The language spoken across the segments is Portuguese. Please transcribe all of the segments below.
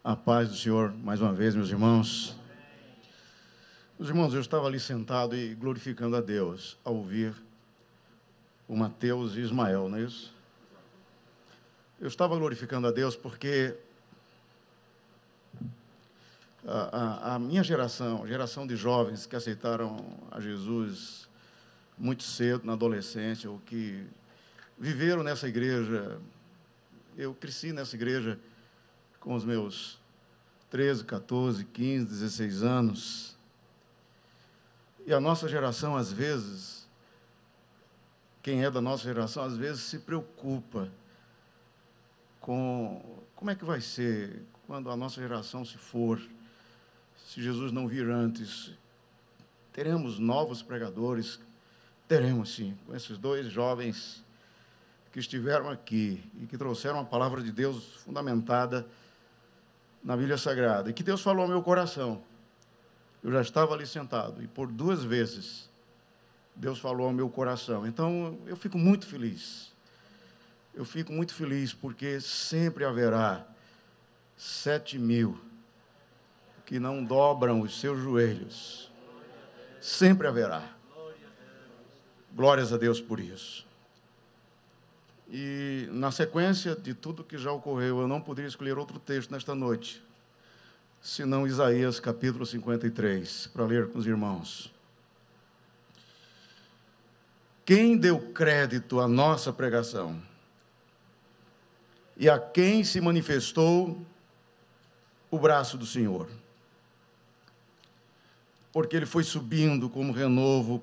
A paz do Senhor, mais uma vez, meus irmãos. Meus irmãos, eu estava ali sentado e glorificando a Deus ao ouvir o Mateus e Ismael, não é isso? Eu estava glorificando a Deus porque a minha geração, a geração de jovens que aceitaram a Jesus muito cedo, na adolescência, ou que viveram nessa igreja, eu cresci nessa igreja com os meus 13, 14, 15, 16 anos. E a nossa geração, às vezes, quem é da nossa geração, às vezes se preocupa com como é que vai ser quando a nossa geração se for, se Jesus não vir antes. Teremos novos pregadores? Teremos sim, com esses dois jovens que estiveram aqui e que trouxeram a palavra de Deus fundamentada na Bíblia Sagrada, e que Deus falou ao meu coração. Eu já estava ali sentado, e por 2 vezes Deus falou ao meu coração. Então, eu fico muito feliz. Eu fico muito feliz, porque sempre haverá 7.000 que não dobram os seus joelhos. Sempre haverá. Glórias a Deus por isso. E, na sequência de tudo que já ocorreu, eu não poderia escolher outro texto nesta noite, senão Isaías, capítulo 53, para ler com os irmãos. Quem deu crédito à nossa pregação? E a quem se manifestou o braço do Senhor? Porque ele foi subindo como renovo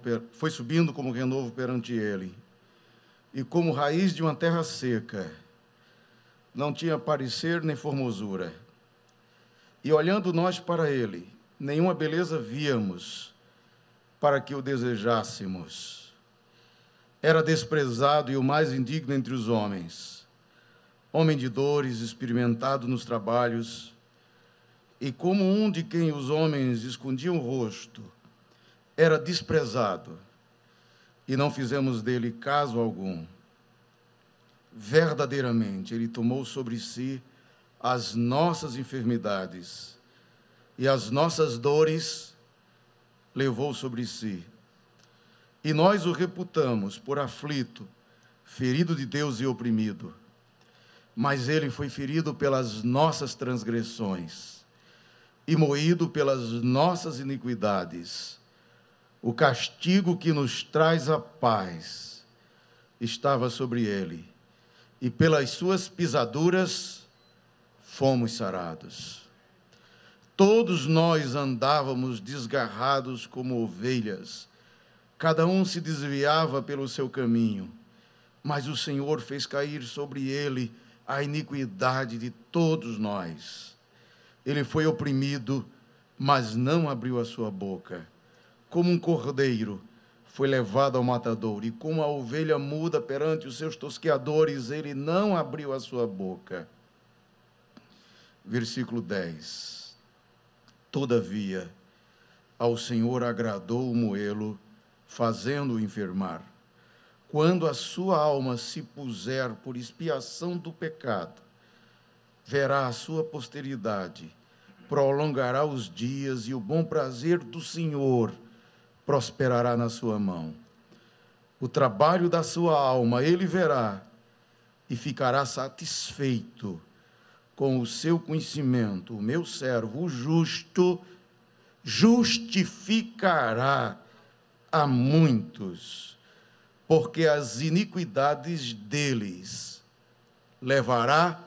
perante ele, e como raiz de uma terra seca, não tinha parecer nem formosura. E olhando nós para ele, nenhuma beleza víamos para que o desejássemos. Era desprezado e o mais indigno entre os homens, homem de dores, experimentado nos trabalhos, e como um de quem os homens escondiam o rosto, era desprezado, e não fizemos dele caso algum. Verdadeiramente, ele tomou sobre si as nossas enfermidades, e as nossas dores levou sobre si. E nós o reputamos por aflito, ferido de Deus e oprimido. Mas ele foi ferido pelas nossas transgressões e moído pelas nossas iniquidades. O castigo que nos traz a paz estava sobre ele, e pelas suas pisaduras fomos sarados. Todos nós andávamos desgarrados como ovelhas, cada um se desviava pelo seu caminho, mas o Senhor fez cair sobre ele a iniquidade de todos nós. Ele foi oprimido, mas não abriu a sua boca. Como um cordeiro foi levado ao matadouro, e como a ovelha muda perante os seus tosqueadores, ele não abriu a sua boca. Versículo 10. Todavia, ao Senhor agradou moê-lo, fazendo-o enfermar. Quando a sua alma se puser por expiação do pecado, verá a sua posteridade, prolongará os dias, e o bom prazer do Senhor prosperará na sua mão. O trabalho da sua alma ele verá, e ficará satisfeito com o seu conhecimento. O meu servo, o justo, justificará a muitos, porque as iniquidades deles levará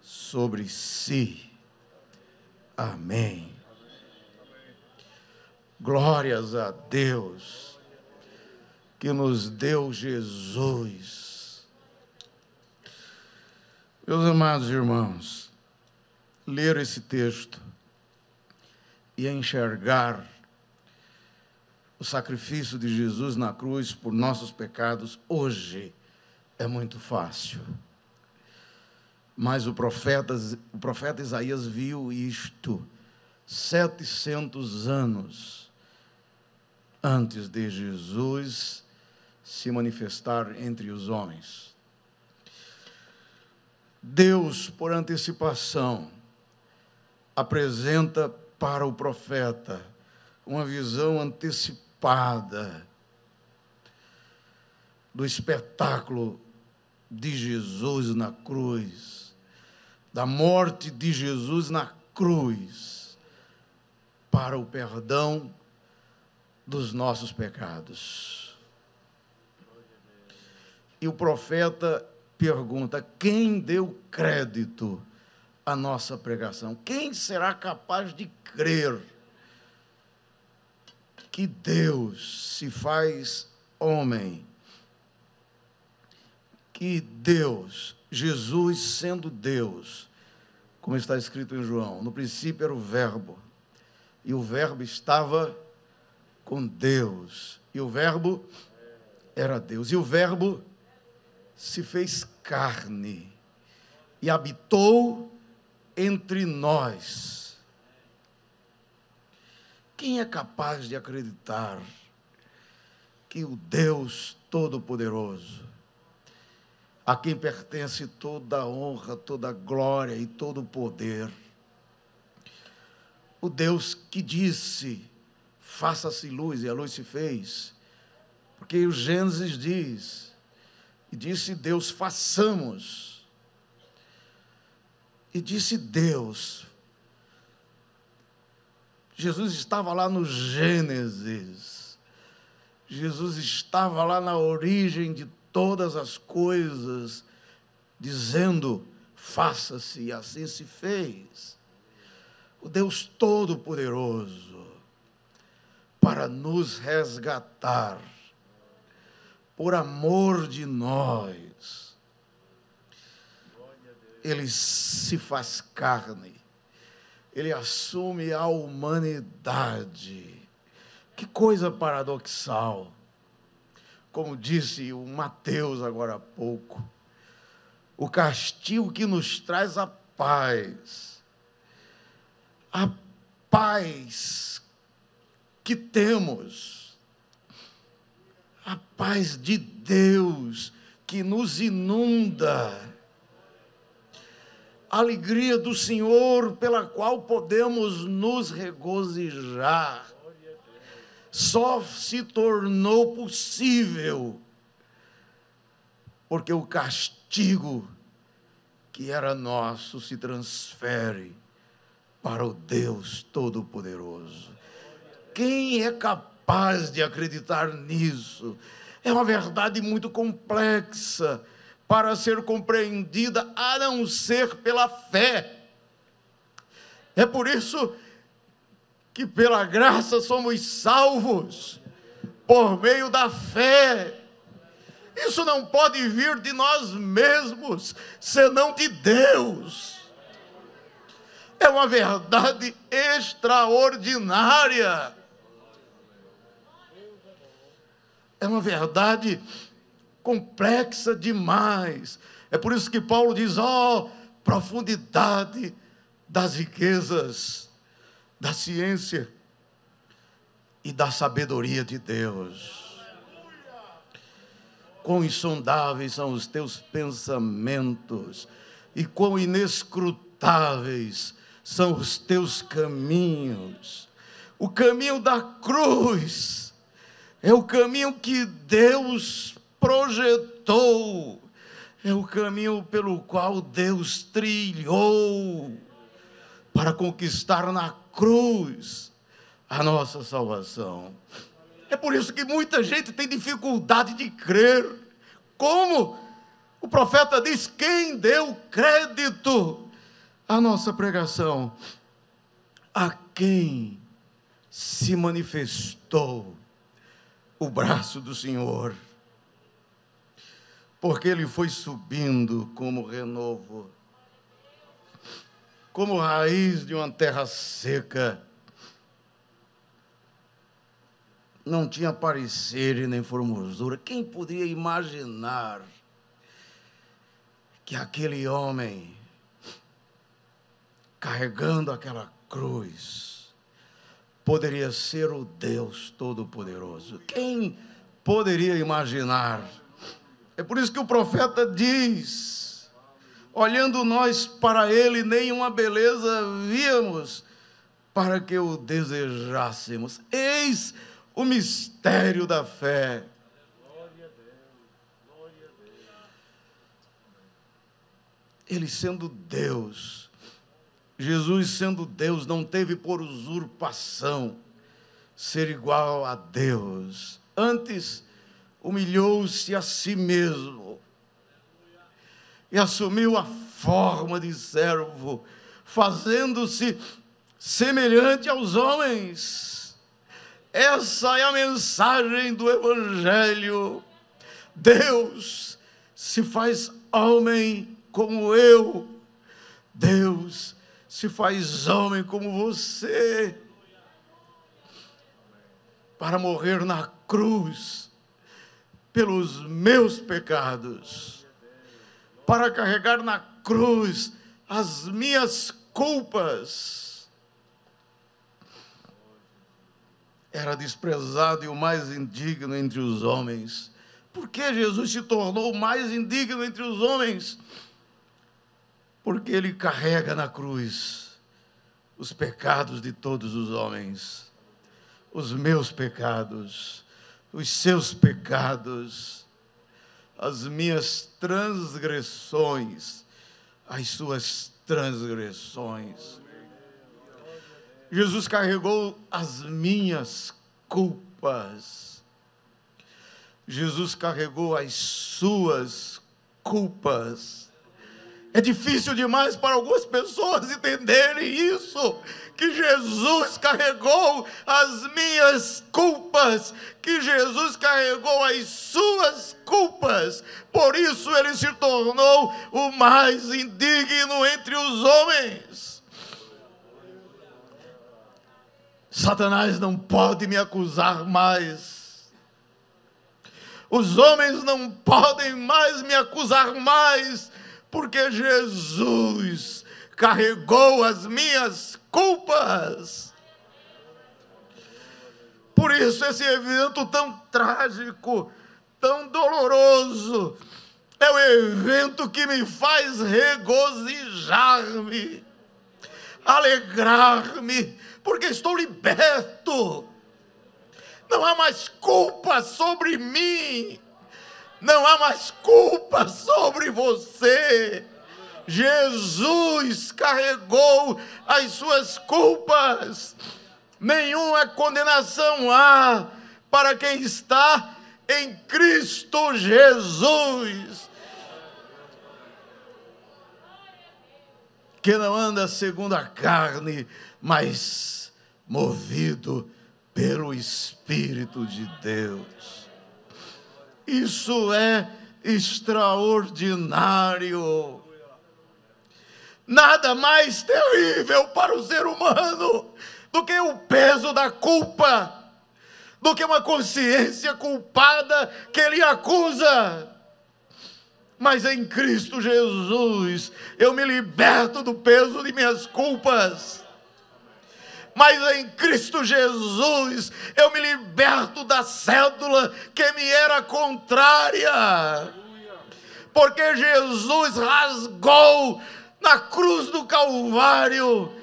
sobre si. Amém. Glórias a Deus, que nos deu Jesus. Meus amados irmãos, ler esse texto e enxergar o sacrifício de Jesus na cruz por nossos pecados hoje é muito fácil. Mas o profeta Isaías viu isto 700 anos antes de Jesus se manifestar entre os homens. Deus, por antecipação, apresenta para o profeta uma visão antecipada do espetáculo de Jesus na cruz, da morte de Jesus na cruz, para o perdão dos nossos pecados. E o profeta pergunta: quem deu crédito à nossa pregação? Quem será capaz de crer que Deus se faz homem? Que Deus, Jesus sendo Deus, como está escrito em João, no princípio era o Verbo, e o Verbo estava com Deus, e o Verbo era Deus, e o Verbo se fez carne e habitou entre nós. Quem é capaz de acreditar que o Deus Todo-Poderoso, a quem pertence toda a honra, toda a glória e todo o poder, o Deus que disse: faça-se luz, e a luz se fez, porque o Gênesis diz, e disse Deus: façamos, e disse Deus. Jesus estava lá no Gênesis, Jesus estava lá na origem de todas as coisas, dizendo: faça-se, e assim se fez. O Deus Todo-Poderoso, para nos resgatar, por amor de nós, Ele se faz carne, Ele assume a humanidade. Que coisa paradoxal. Como disse o Mateus agora há pouco, o castigo que nos traz a paz que temos, a paz de Deus que nos inunda, a alegria do Senhor pela qual podemos nos regozijar, só se tornou possível porque o castigo que era nosso se transfere para o Deus Todo-Poderoso. Quem é capaz de acreditar nisso? É uma verdade muito complexa para ser compreendida, a não ser pela fé. É por isso que pela graça somos salvos, por meio da fé. Isso não pode vir de nós mesmos, senão de Deus. É uma verdade extraordinária. É uma verdade complexa demais. É por isso que Paulo diz: profundidade das riquezas, da ciência e da sabedoria de Deus. Quão insondáveis são os teus pensamentos, e quão inescrutáveis são os teus caminhos. O caminho da cruz é o caminho que Deus projetou, é o caminho pelo qual Deus trilhou para conquistar na cruz a nossa salvação. É por isso que muita gente tem dificuldade de crer. Como? O profeta diz: quem deu crédito à nossa pregação? A quem se manifestou o braço do Senhor? Porque ele foi subindo como renovo, como raiz de uma terra seca. Não tinha parecer e nem formosura. Quem poderia imaginar que aquele homem, carregando aquela cruz, poderia ser o Deus Todo-Poderoso? Quem poderia imaginar? É por isso que o profeta diz: olhando nós para ele, nenhuma beleza víamos, para que o desejássemos. Eis o mistério da fé. Ele sendo Deus, Jesus sendo Deus, não teve por usurpação ser igual a Deus. Antes, humilhou-se a si mesmo e assumiu a forma de servo, fazendo-se semelhante aos homens. Essa é a mensagem do Evangelho. Deus se faz homem como eu. Deus se faz homem como você, para morrer na cruz pelos meus pecados, para carregar na cruz as minhas culpas. Era desprezado e o mais indigno entre os homens. Por que Jesus se tornou o mais indigno entre os homens? Porque ele carrega na cruz os pecados de todos os homens, os meus pecados, os seus pecados, as minhas transgressões, as suas transgressões. Jesus carregou as minhas culpas. Jesus carregou as suas culpas. É difícil demais para algumas pessoas entenderem isso, que Jesus carregou as minhas culpas, que Jesus carregou as suas culpas. Por isso ele se tornou o mais indigno entre os homens. Satanás não pode me acusar mais. Os homens não podem mais me acusar mais, porque Jesus carregou as minhas culpas. Por isso esse evento tão trágico, tão doloroso, é o evento que me faz regozijar-me, alegrar-me, porque estou liberto. Não há mais culpa sobre mim. Não há mais culpa sobre você. Jesus carregou as suas culpas. Nenhuma condenação há para quem está em Cristo Jesus, que não anda segundo a carne, mas movido pelo Espírito de Deus. Isso é extraordinário. Nada mais terrível para o ser humano do que o peso da culpa, do que uma consciência culpada que lhe acusa. Mas em Cristo Jesus eu me liberto do peso de minhas culpas. Mas em Cristo Jesus eu me liberto da cédula que me era contrária. Porque Jesus rasgou na cruz do Calvário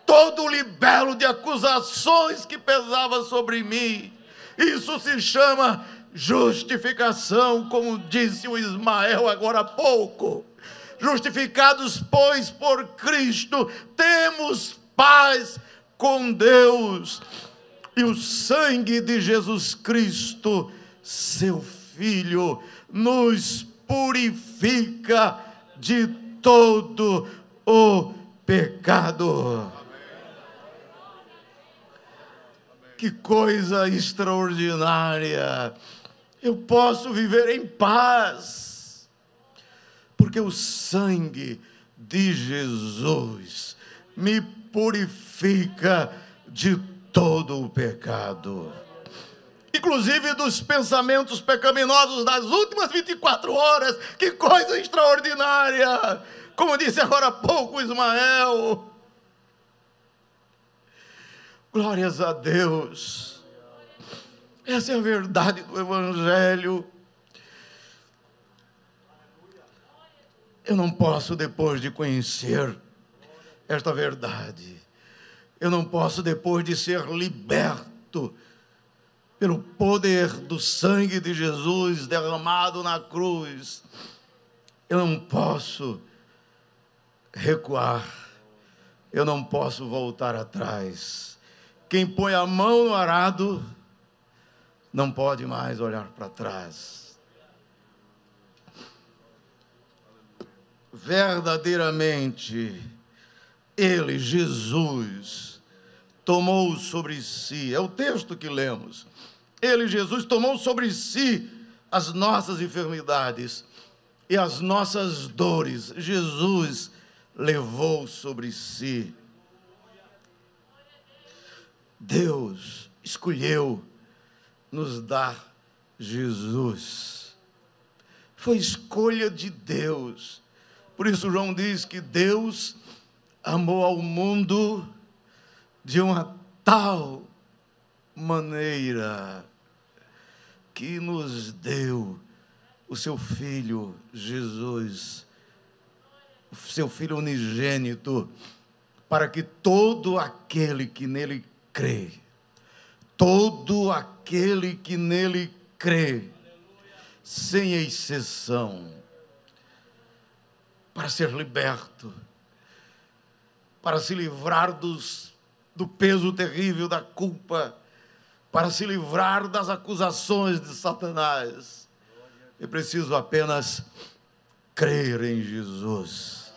todo o libelo de acusações que pesava sobre mim. Isso se chama justificação, como disse o Ismael agora há pouco. Justificados, pois, por Cristo, temos paz com Deus, e o sangue de Jesus Cristo, seu Filho, nos purifica de todo o pecado. Que coisa extraordinária! Eu posso viver em paz, porque o sangue de Jesus me purifica de todo o pecado, inclusive dos pensamentos pecaminosos das últimas 24 horas. Que coisa extraordinária! Como disse agora há pouco Ismael. Glórias a Deus. Essa é a verdade do Evangelho. Eu não posso, depois de conhecer esta verdade, eu não posso, depois de ser liberto pelo poder do sangue de Jesus derramado na cruz, eu não posso recuar, eu não posso voltar atrás. Quem põe a mão no arado não pode mais olhar para trás. Verdadeiramente, Ele, Jesus, tomou sobre si, é o texto que lemos, Ele, Jesus, tomou sobre si as nossas enfermidades e as nossas dores. Jesus levou sobre si. Deus escolheu nos dar Jesus. Foi escolha de Deus. Por isso João diz que Deus amou ao mundo de uma tal maneira que nos deu o seu Filho Jesus, o seu Filho unigênito, para que todo aquele que nele crê, todo aquele que nele crê, sem exceção, para ser liberto, para se livrar do peso terrível da culpa, para se livrar das acusações de Satanás. É preciso apenas crer em Jesus,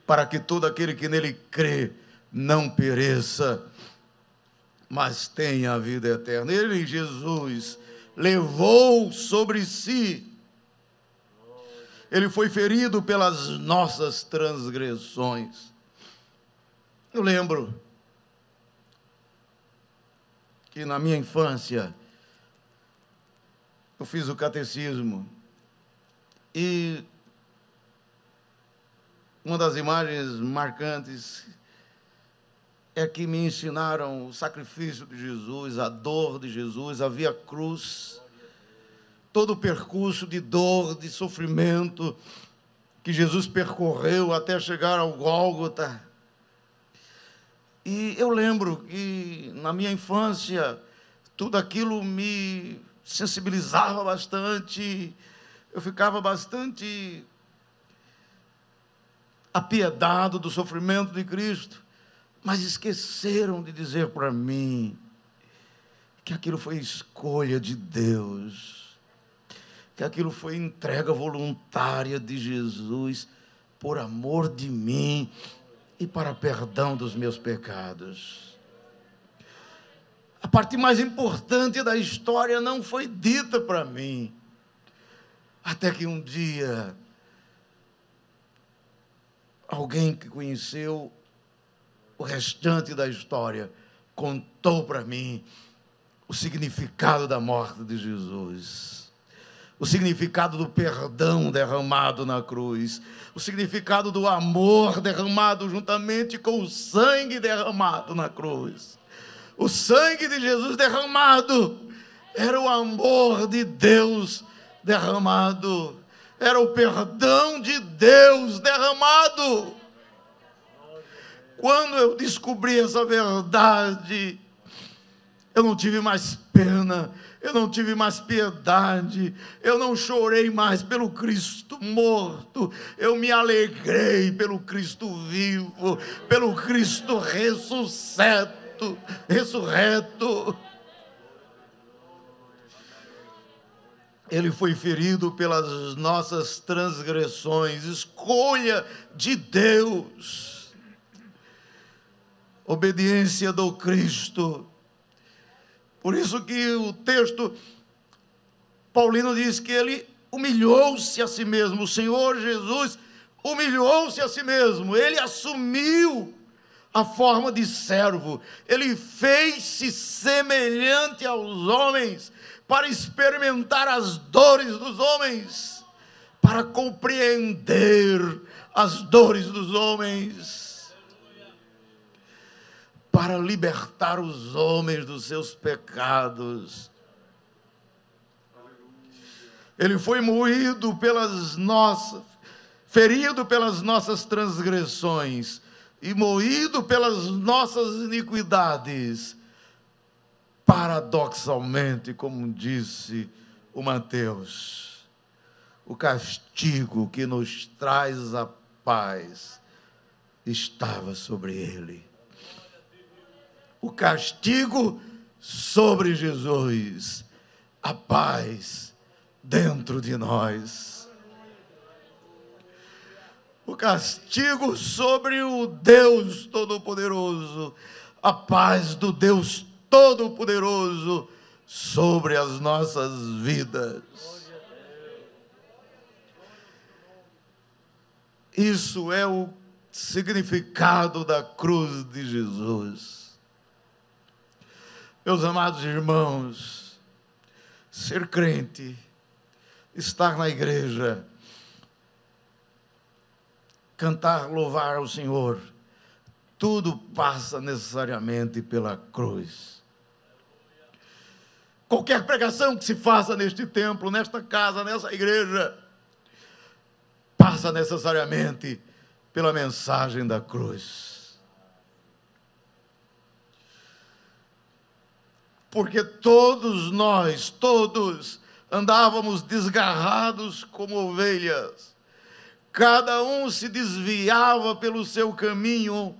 para que todo aquele que nele crê não pereça, mas tenha a vida eterna. Ele, Jesus, levou sobre si. Ele foi ferido pelas nossas transgressões. Eu lembro que na minha infância eu fiz o catecismo e uma das imagens marcantes é que me ensinaram o sacrifício de Jesus, a dor de Jesus, a via cruz, todo o percurso de dor, de sofrimento que Jesus percorreu até chegar ao Gólgota. E eu lembro que na minha infância tudo aquilo me sensibilizava bastante, eu ficava bastante apiedado do sofrimento de Cristo, mas esqueceram de dizer para mim que aquilo foi escolha de Deus, que aquilo foi entrega voluntária de Jesus por amor de mim e para perdão dos meus pecados. A parte mais importante da história não foi dita para mim, até que um dia alguém que conheceu o restante da história contou para mim o significado da morte de Jesus, o significado do perdão derramado na cruz, o significado do amor derramado juntamente com o sangue derramado na cruz. O sangue de Jesus derramado era o amor de Deus derramado, era o perdão de Deus derramado. Quando eu descobri essa verdade, eu não tive mais pena, eu não tive mais piedade, eu não chorei mais pelo Cristo morto, eu me alegrei pelo Cristo vivo, pelo Cristo ressurreto. Ele foi ferido pelas nossas transgressões, escolha de Deus, obediência do Cristo. Por isso que o texto paulino diz que ele humilhou-se a si mesmo. O Senhor Jesus humilhou-se a si mesmo. Ele assumiu a forma de servo. Ele fez-se semelhante aos homens para experimentar as dores dos homens, para compreender as dores dos homens, para libertar os homens dos seus pecados. Ele foi moído pelas nossas ferido pelas nossas transgressões e moído pelas nossas iniquidades. Paradoxalmente, como disse o Mateus, o castigo que nos traz a paz estava sobre ele. O castigo sobre Jesus, a paz dentro de nós. O castigo sobre o Deus Todo-Poderoso, a paz do Deus Todo-Poderoso sobre as nossas vidas. Isso é o significado da cruz de Jesus. Meus amados irmãos, ser crente, estar na igreja, cantar, louvar ao Senhor, tudo passa necessariamente pela cruz. Qualquer pregação que se faça neste templo, nesta casa, nessa igreja, passa necessariamente pela mensagem da cruz. Porque todos nós, todos, andávamos desgarrados como ovelhas. Cada um se desviava pelo seu caminho.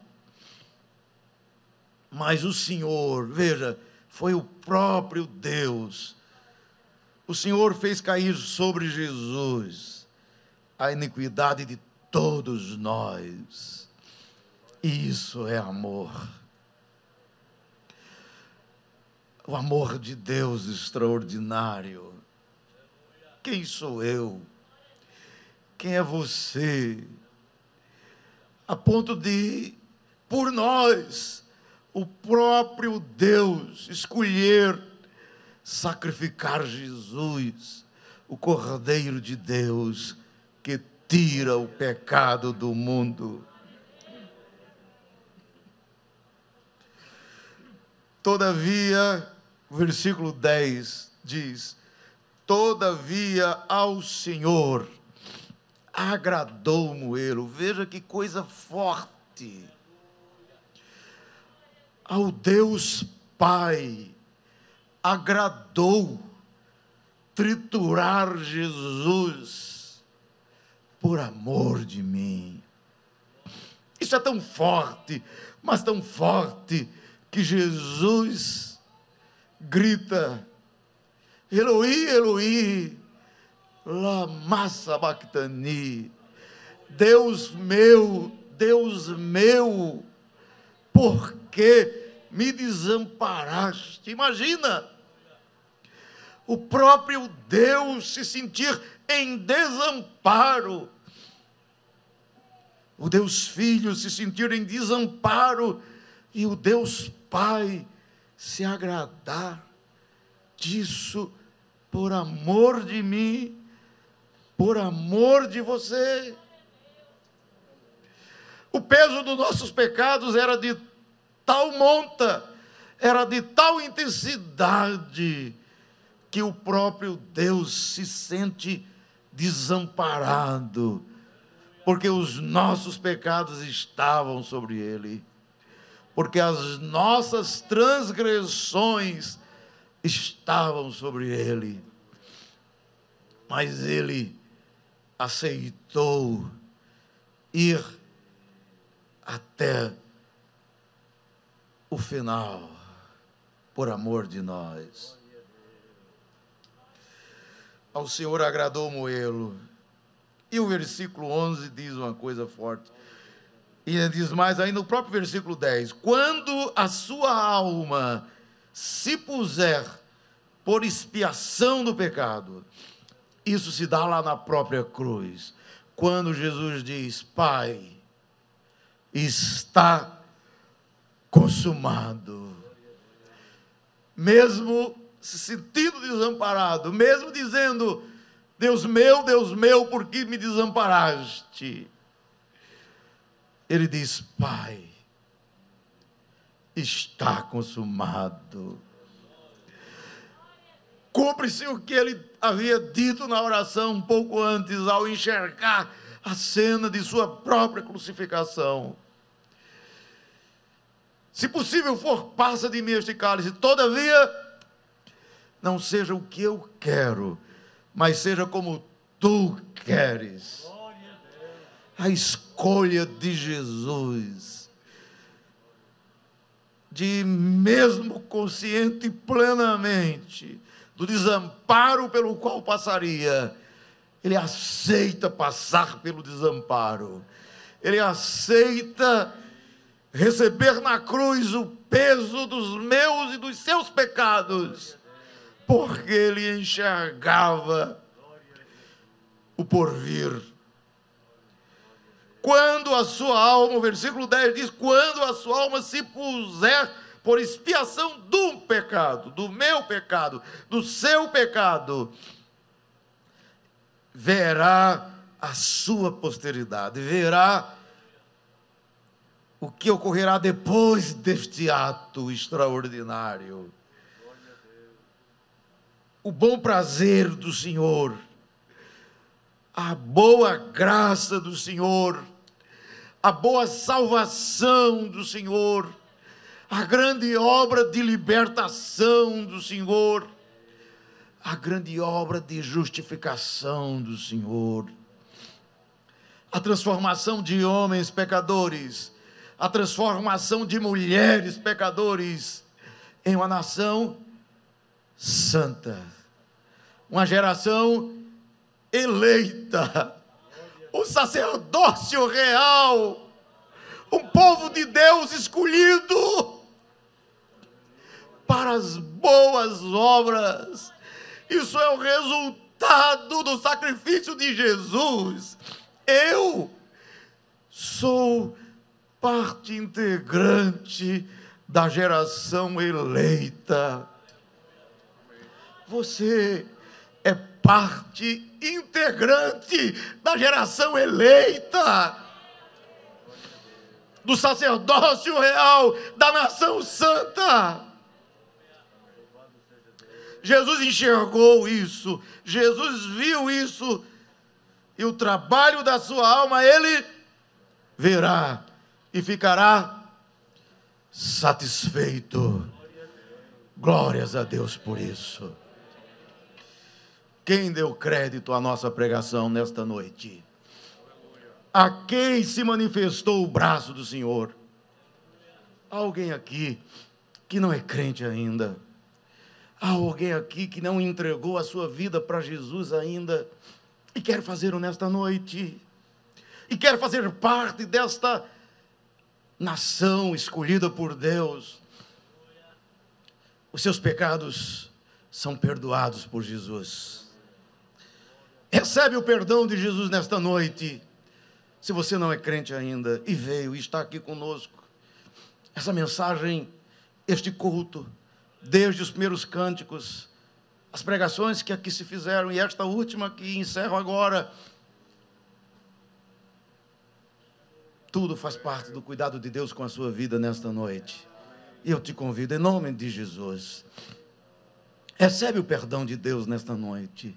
Mas o Senhor, veja, foi o próprio Deus. O Senhor fez cair sobre Jesus a iniquidade de todos nós. E isso é amor. O amor de Deus extraordinário. Quem sou eu? Quem é você? A ponto de, por nós, o próprio Deus escolher sacrificar Jesus, o Cordeiro de Deus, que tira o pecado do mundo. Todavia, o versículo 10 diz: todavia ao Senhor agradou Moelo. Veja que coisa forte. Ao Deus Pai agradou triturar Jesus por amor de mim. Isso é tão forte, mas tão forte, que Jesus grita: Eloi, Eloi, lama sabachthani. Deus meu, por que me desamparaste? Imagina, o próprio Deus se sentir em desamparo, o Deus Filho se sentir em desamparo, e o Deus Pai se agradar disso por amor de mim, por amor de você. O peso dos nossos pecados era de tal monta, era de tal intensidade, que o próprio Deus se sente desamparado, porque os nossos pecados estavam sobre ele, porque as nossas transgressões estavam sobre ele, mas ele aceitou ir até o final, por amor de nós. Ao Senhor agradou Moelo. E o versículo 11 diz uma coisa forte. E diz mais ainda no próprio versículo 10. Quando a sua alma se puser por expiação do pecado, isso se dá lá na própria cruz. Quando Jesus diz: Pai, está consumado. Mesmo se sentindo desamparado, mesmo dizendo: Deus meu, por que me desamparaste? Ele diz: Pai, está consumado. Cumpre-se o que ele havia dito na oração um pouco antes, ao enxergar a cena de sua própria crucificação. Se possível for, passa de mim este cálice, todavia, não seja o que eu quero, mas seja como tu queres. A escolha de Jesus, de mesmo consciente plenamente do desamparo pelo qual passaria, ele aceita passar pelo desamparo, ele aceita receber na cruz o peso dos meus e dos seus pecados, porque ele enxergava o porvir. Quando a sua alma, o versículo 10 diz, quando a sua alma se puser por expiação do pecado, do meu pecado, do seu pecado, verá a sua posteridade, verá o que ocorrerá depois deste ato extraordinário. O bom prazer do Senhor, a boa graça do Senhor, a boa salvação do Senhor, a grande obra de libertação do Senhor, a grande obra de justificação do Senhor, a transformação de homens pecadores, a transformação de mulheres pecadores em uma nação santa, uma geração eleita, um sacerdócio real, um povo de Deus escolhido para as boas obras. Isso é o resultado do sacrifício de Jesus. Eu sou parte integrante da geração eleita. Você é parte integrante da geração eleita, do sacerdócio real, da nação santa. Jesus enxergou isso, Jesus viu isso, e o trabalho da sua alma ele verá e ficará satisfeito. Glórias a Deus por isso. Quem deu crédito à nossa pregação nesta noite? A quem se manifestou o braço do Senhor? Há alguém aqui que não é crente ainda? Há alguém aqui que não entregou a sua vida para Jesus ainda e quer fazê-lo nesta noite? E quer fazer parte desta nação escolhida por Deus? Os seus pecados são perdoados por Jesus. Recebe o perdão de Jesus nesta noite. Se você não é crente ainda e veio e está aqui conosco, essa mensagem, este culto, desde os primeiros cânticos, as pregações que aqui se fizeram e esta última que encerro agora, tudo faz parte do cuidado de Deus com a sua vida nesta noite. E eu te convido, em nome de Jesus, recebe o perdão de Deus nesta noite.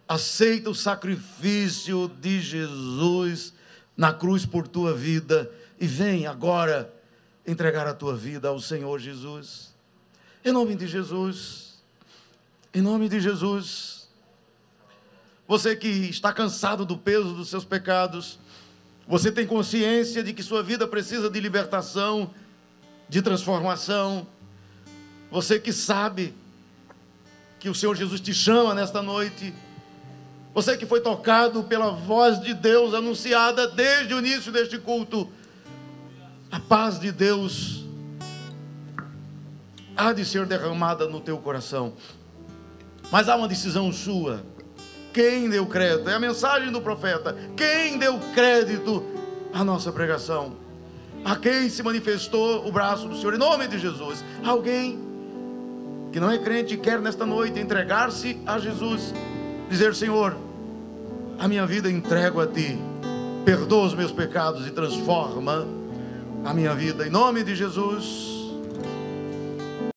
Aceita o sacrifício de Jesus na cruz por tua vida e vem agora entregar a tua vida ao Senhor Jesus. Em nome de Jesus, em nome de Jesus. Você que está cansado do peso dos seus pecados, você tem consciência de que sua vida precisa de libertação, de transformação. Você que sabe que o Senhor Jesus te chama nesta noite. Você que foi tocado pela voz de Deus anunciada desde o início deste culto. A paz de Deus há de ser derramada no teu coração. Mas há uma decisão sua. Quem deu crédito? É a mensagem do profeta. Quem deu crédito à nossa pregação? A quem se manifestou o braço do Senhor? Em nome de Jesus. Alguém que não é crente e quer nesta noite entregar-se a Jesus, dizer: Senhor, a minha vida entrego a Ti, perdoa os meus pecados e transforma a minha vida, em nome de Jesus.